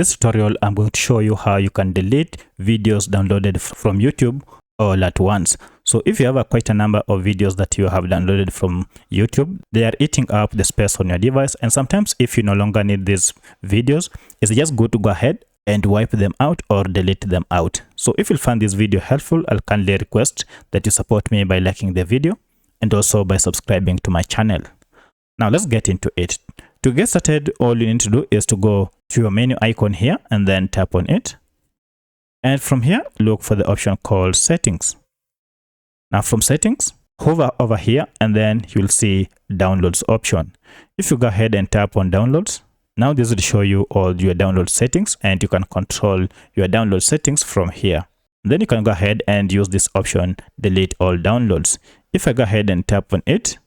this tutorial, I'm going to show you how you can delete videos downloaded from YouTube all at once. So if you have quite a number of videos that you have downloaded from YouTube, they are eating up the space on your device. And sometimes if you no longer need these videos, it's just good to go ahead and wipe them out or delete them out. So if you find this video helpful, I'll kindly request that you support me by liking the video and also by subscribing to my channel. Now let's get into it. To get started, all you need to do is to go to your menu icon here and then tap on it. And from here, look for the option called Settings. Now from Settings, hover over here and then you'll see Downloads option. If you go ahead and tap on Downloads, now this will show you all your download settings and you can control your download settings from here. Then you can go ahead and use this option, Delete All Downloads. If I go ahead and tap on it,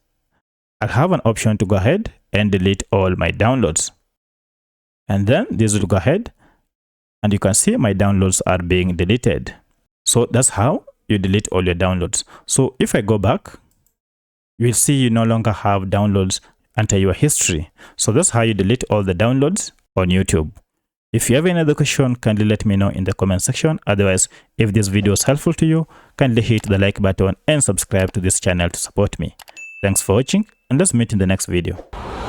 I'll have an option to go ahead and delete all my downloads. And then this will go ahead and you can see my downloads are being deleted. So that's how you delete all your downloads. So if I go back, you'll see you no longer have downloads under your history. So that's how you delete all the downloads on YouTube. If you have any other question, kindly let me know in the comment section. Otherwise, if this video is helpful to you, kindly hit the like button and subscribe to this channel to support me. Thanks for watching, and let's meet in the next video.